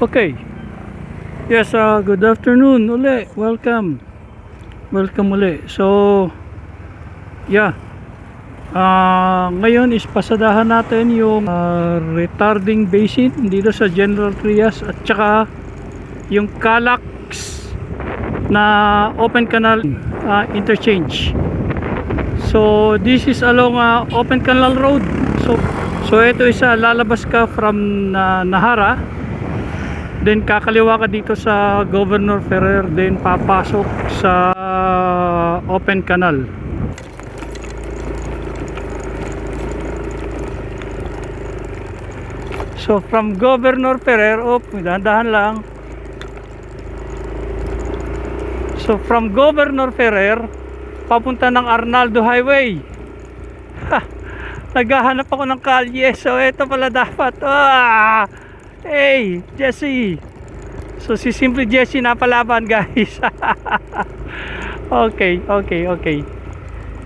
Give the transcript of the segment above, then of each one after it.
Okay. Yes, good afternoon uli. Welcome. Welcome uli. So, yeah. Ngayon is pasadahan natin yung retarding basin dito sa General Trias at saka yung Calax na open canal interchange. So, this is along open canal road. So ito isa lalabas ka from Nahara. Then kakaliwa ka dito sa Governor Ferrer, then papasok sa open canal. So from Governor Ferrer, dahan-dahan lang. So from Governor Ferrer papunta ng Arnaldo Highway. Naghahanap ako ng kalye. So ito pala dapat. Hey, Jesse. So si Simple Jesse napalaban, guys. Okay.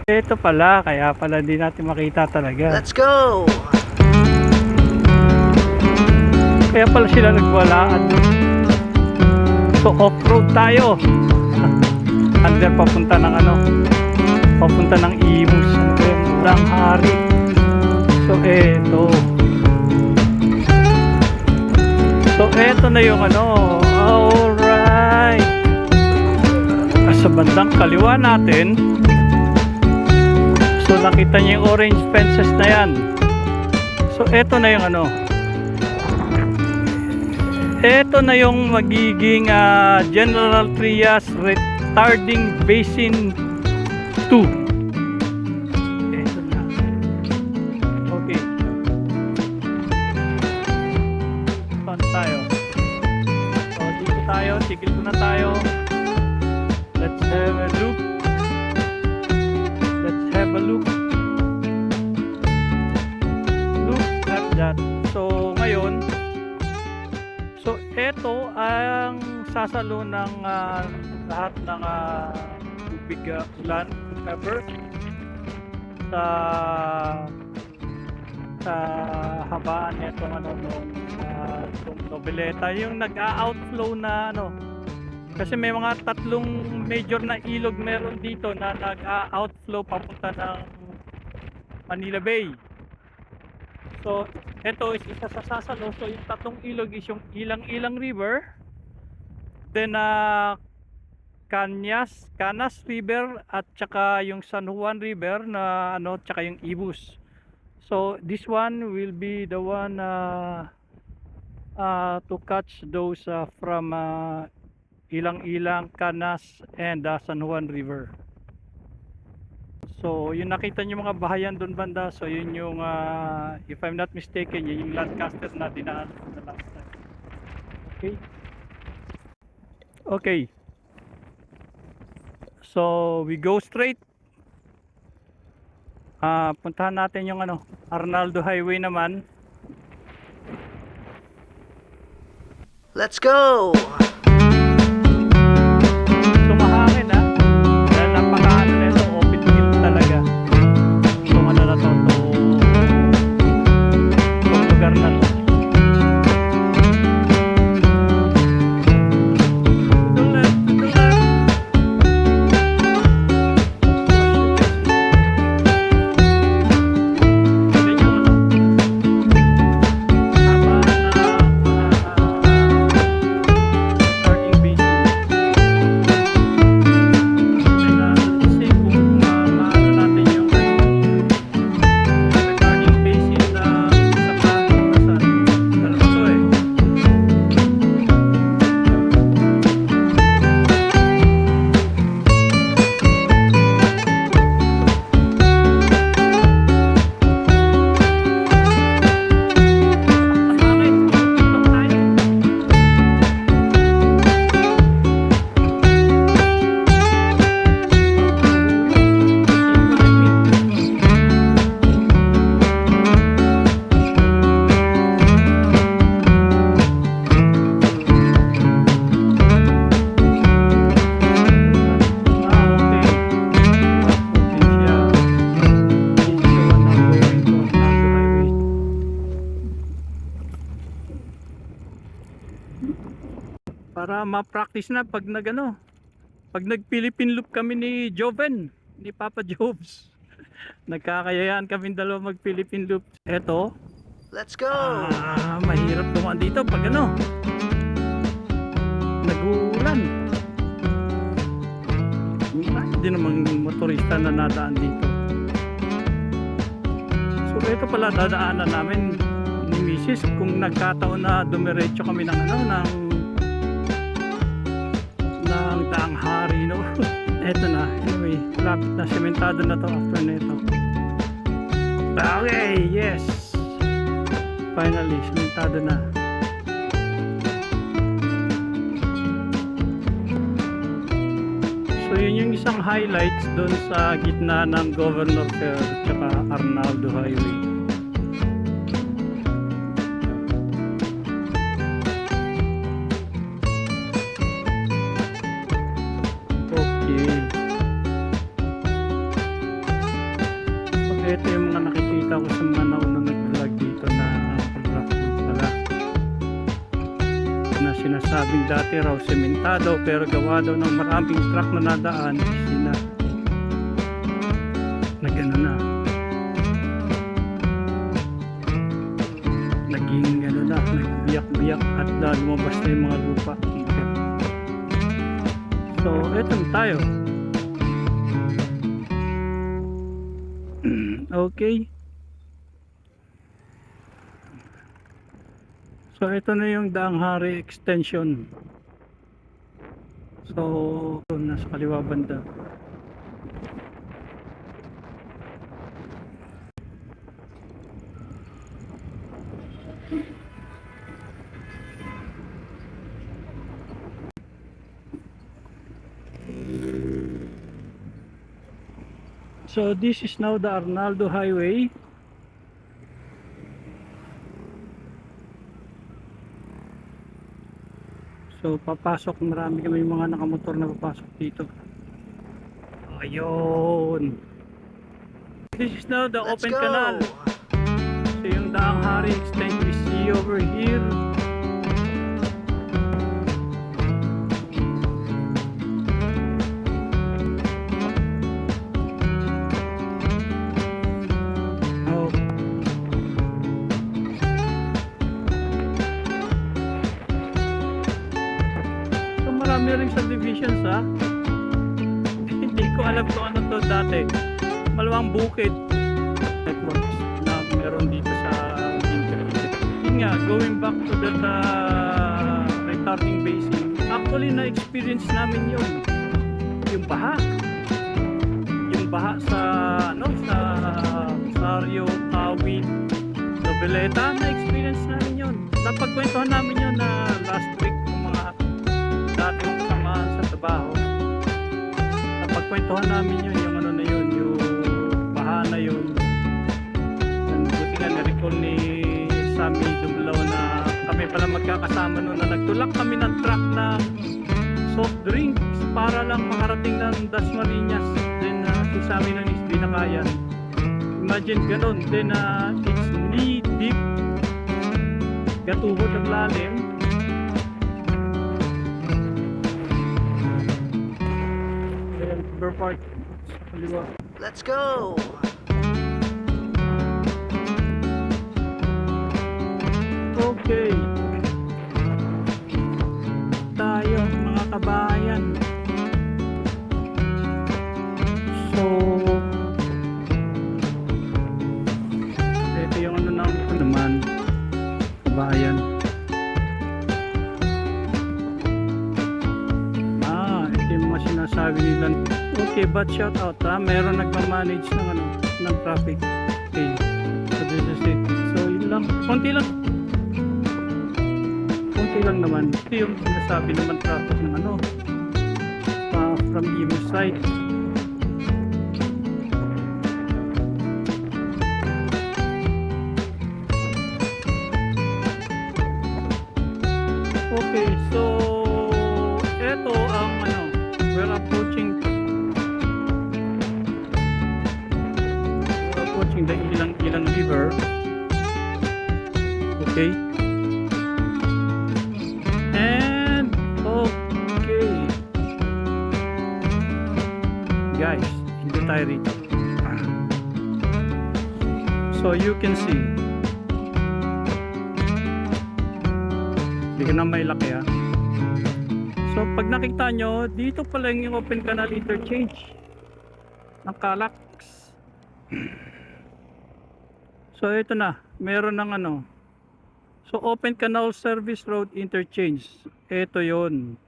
Ito pala, kaya pala hindi natin makita talaga. Let's go! Kaya pala sila nagwalaan. So off-road tayo. Under papunta ng papunta ng Imus. Lang hari. So eto. So eto na yung alright. Sa bandang kaliwa natin, so nakita niyo yung orange fences na yan. So eto na yung eto na yung magiging General Trias Retarding Basin 2. Tigil muna tayo. Let's have a look. Look at that. So ngayon, so eto ang sasalo ng lahat ng tubig ulan cover sa habaan nito itong Nobeleta, yung nag-outflow na kasi may mga tatlong major na ilog meron dito na nag-outflow papunta ng Manila Bay. So ito is isa sa sasalo. So yung tatlong ilog is yung Ilang River, then Canas River at saka yung San Juan River na tsaka yung Ibus. So this one will be the one to catch those from Ilang, Canas and San Juan River. So yung nakita nyo mga bahayan doon banda, so yun yung if I'm not mistaken, yun yung Lancaster na dinaan na last time. Okay, so we go straight. Puntahan natin yung Arnaldo Highway naman. Let's go! Tumahangin dahil napaka nito, open field talaga. So na to lugar na to. Para ma-practice na pag pag nag-Philippine loop kami ni Joven, ni Papa Jobs. Nagkakayayaan kami dalawa mag-Philippine loop. Eto, Let's go. mahirap dumaan dito pag nag-uulan. Hindi namang motorista na nadaan dito. So ito pala dadaanan namin ni Mrs. kung nagkataon na dumiretso kami ng Daang Hari, no? Eto na, anyway, lapit na, sementado na to after nito. Okay, yes! Finally, sementado na. So yun yung isang highlights doon sa gitna ng Governor Fair at Arnaldo Highway. Ito yung mga nakikita ko sa mga naunang nag-vlog dito na rough road pala, na sinasabing dati raw sementado pero gawa daw ng maraming truck na nadaan, naging nagbiyak-biyak at lumabas na yung mga lupa. So eto na tayo. Okay. So ito na yung Daang Hari extension. So nasa kaliwa banda. So this is now the Arnaldo Highway. So papasok, marami kami mga nakamotor na papasok dito. Ayun. This is now the Let's open go. canal. So yung Daang Hari extend we see over here. Marami rin subdivisions ha. Hindi ko alam kung ano to dati. Malawang bukid networks na meron dito sa Internet. Yun nga, going back to the retarding basin, actually na-experience namin yun. Yung baha sa sa Rosario, Kawit, Noveleta, na-experience namin yun. Napagkwentuhan namin yun na last week dati yung kasama sa trabaho. Napagkwentuhan namin yun, yung yung baha na yun. Buti nga na-recall ni Sammy Dumlaw na kami pala magkakasama noon na nagtulak kami ng truck na soft drinks para lang makarating ng Dasmariñas. Then si Sammy na hindi na kaya. Imagine ganun. Then it's knee deep, gatuhod ang lalim. Part kaliwa. Let's go. Okay. Tayo mga kabayan. So ito yung naman kabayan. Ito yung mga sinasabi nila. Okay, but shout out meron nagma-manage ng traffic. Okay. So this is it. So yun lang. Konti lang naman. Ito yung sinasabi naman traffic ng from Imo side. Okay, so eto ang we're approaching the Ilang River. Okay. And tayo rito. So you can see, hindi ko na mailaki ha. So pag nakita nyo, dito pala yung open canal interchange ng Calax. So ito na, meron ng ano. So open canal service road interchange. Ito yon.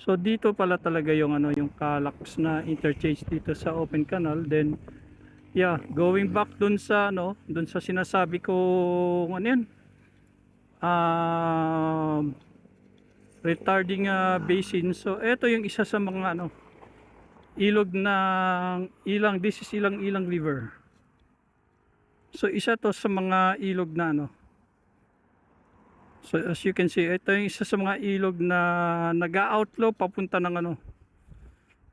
So dito pala talaga yung ano, yung Calax na interchange dito sa open canal. Then yeah, going back dun sa ano, dun sa sinasabi ko ano yan, retarding basin. So ito yung isa sa mga ano, ilog ng Ilang. This is Ilang River. So isa to sa mga ilog na ano. So as you can see, ito yung isa sa mga ilog na nag-outflow papunta ng ano,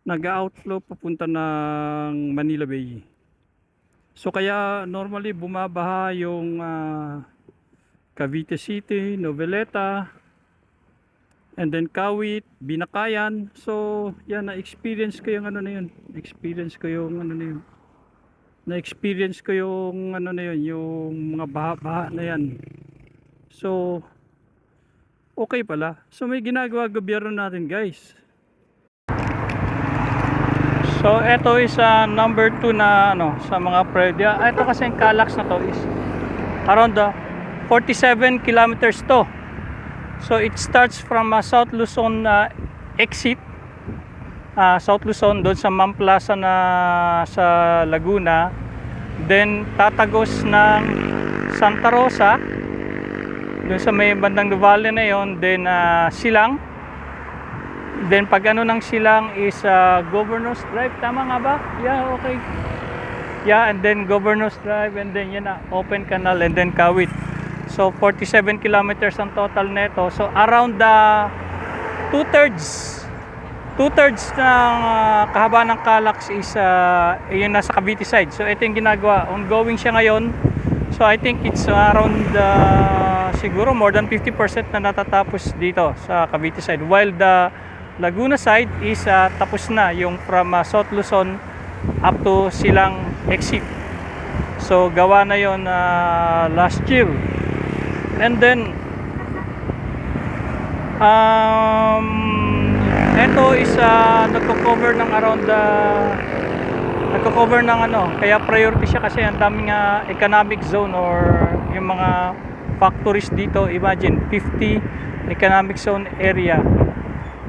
nag-outflow papunta ng Manila Bay. So kaya normally bumabaha yung Cavite City, Noveleta, and then Kawit, Binakayan. So yan, na-experience ko yung ano na yun. Na-experience ko yung ano na yun, yung mga baha-baha na yan. So okay pala. So may ginagawa gobyerno natin, guys. So ito is number 2 na ano, sa mga predya. Ito kasi yung Calax na to is around 47 kilometers to. So it starts from South Luzon exit, South Luzon doon sa Mount Plaza na sa Laguna. Then tatagos ng Santa Rosa doon sa may bandang Nuvali na yon. Then Silang. Then pag ano ng Silang is Governor's Drive, tama nga ba? Yeah, okay. Yeah, and then Governor's Drive, and then yan na, open canal, and then Kawit. So 47 kilometers ang total neto. So around two-thirds ng kahaba ng Calax is yun nasa Cavite side. So ito yung ginagawa, ongoing siya ngayon. So I think it's around siguro more than 50% na natatapos dito sa Cavite side, while the Laguna side is tapos na, yung from South Luzon up to Silang exit. So gawa na yon last year. And then ito is nagko-cover ng around nagko-cover ng ano, kaya priority siya kasi ang daming economic zone or yung mga factories dito. Imagine 50 economic zone area.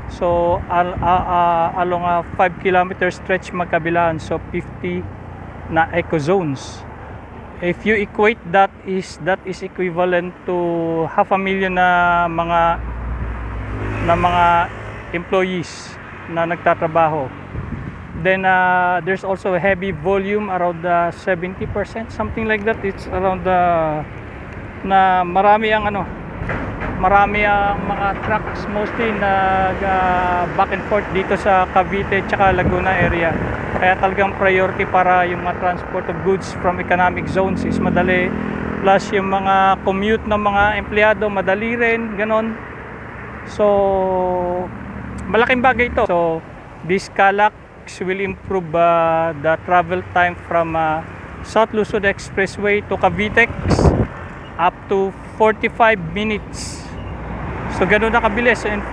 So along a 5 kilometer stretch magkabilaan, so 50 na eco zones. If you equate that is equivalent to 500,000 na mga employees na nagtatrabaho. Then there's also a heavy volume around 70%, something like that. It's around na marami ang ano, marami ang mga trucks mostly back and forth dito sa Cavite tsaka Laguna area. Kaya talagang priority para yung mga transport of goods from economic zones is madali. Plus yung mga commute ng mga empleyado madali rin, ganon. So malaking bagay ito. So this Calax will improve the travel time from South Luzon Expressway to Cavite up to 45 minutes. So ganoon na kabilis. And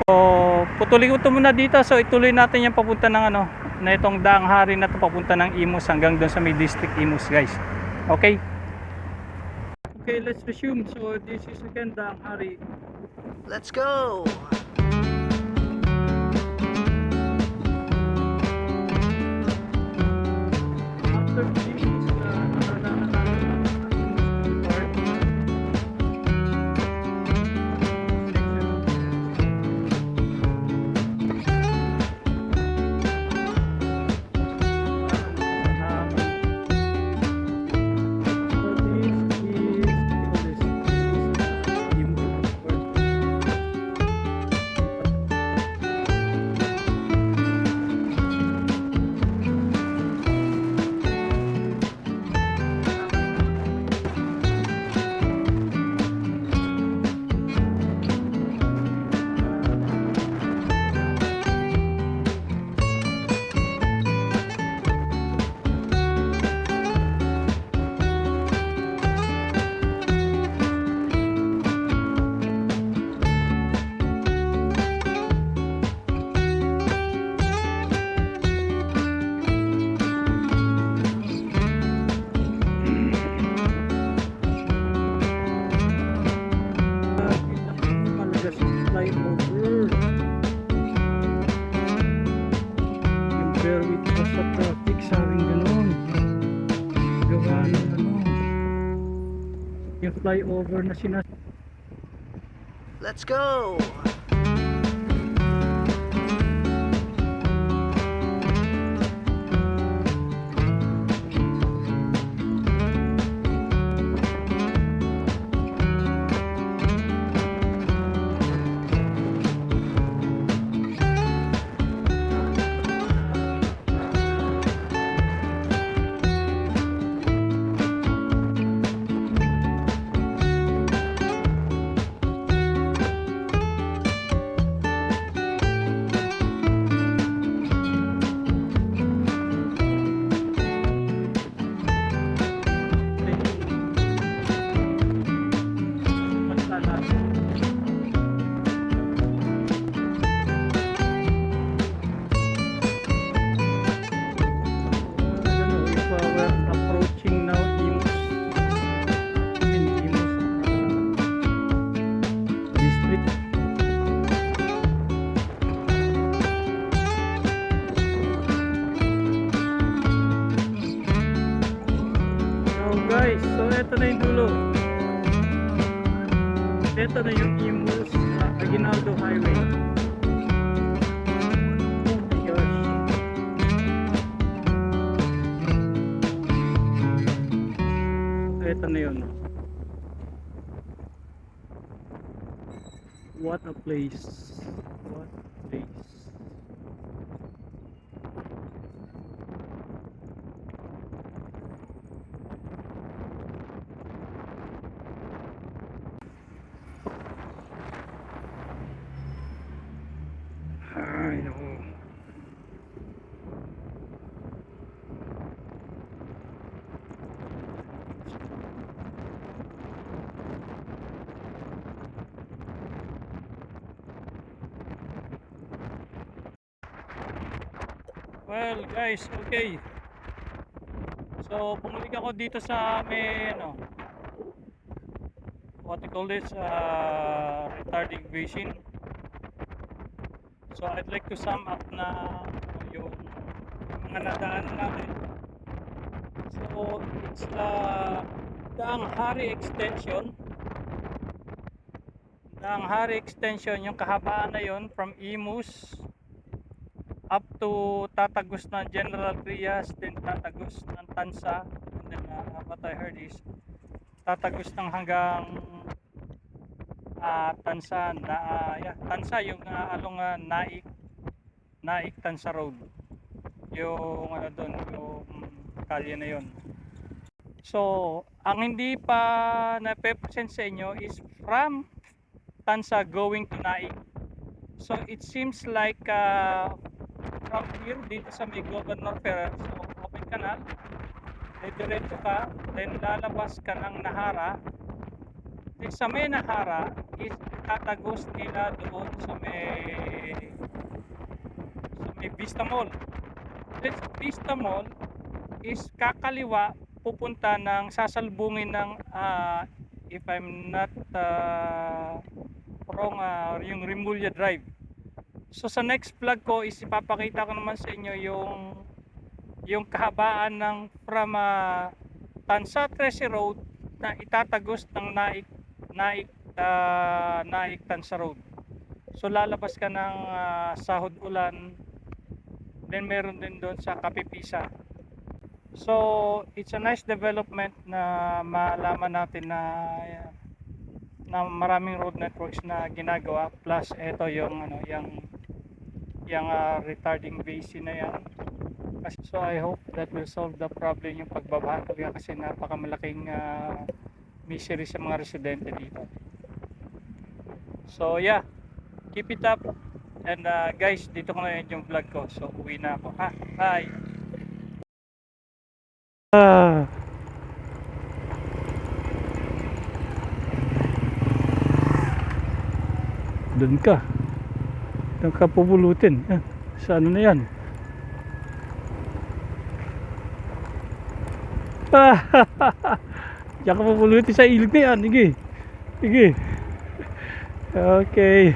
putulin ko ito muna dito. So ituloy natin yung papunta ng ano, na itong daang hari na ito papunta ng Imus hanggang doon sa may district Imus, guys. Okay? Okay, let's resume. So this is again daang hari. Let's go. After this nadaanan natin ang part. flyover na Let's go. guys, so eto na yung dulo. Eto na yung Imus Aguinaldo Highway. Oh my gosh. So eto na yun. What a place. What a place. Ay, naku. Well, guys, okay. So, bumalik ako dito sa may, what you call this, retarding basin. So I'd like to sum up na yung mga nadaanan natin. So it's Daang Hari Extension. Daang Hari Extension, yung kahabaan na yun from Imus up to tatagos ng General Trias, then tatagos ng Tansa, and then what I heard is tatagos ng hanggang Tansa Tansa yung along Naik Tansa Road, yung doon yung kalye na yon. So ang hindi pa na-present sa inyo is from Tansa going to Naik. So it seems like from here dito sa may Governor Ferrer, so open canal, diretso ka, then lalabas ka ng Nahara. Sa may Nahara is tatagos nila doon sa may Vista Mall. This Vista Mall is kakaliwa pupunta ng sasalbungin ng if I'm not wrong, yung Rimulya Drive. So sa next vlog ko is ipapakita ko naman sa inyo yung kahabaan ng from Tansa 13 Road na itatagos ng Naik Tansa Road. So lalabas ka ng Sahod Ulan, then meron din doon sa Kapipisa. So it's a nice development na malaman natin na maraming road networks na ginagawa, plus ito yung yung retarding basin na yan. So I hope that will solve the problem yung pagbabaha kasi napakamalaking misery sa mga residente dito. So yeah, keep it up, and guys, dito ko na yung vlog ko. So uwi na ako, ha. Bye. Doon ka pupulutin sa ano na yan. Diyan ka pupulutin sa ilog na yan. Sige. Okay.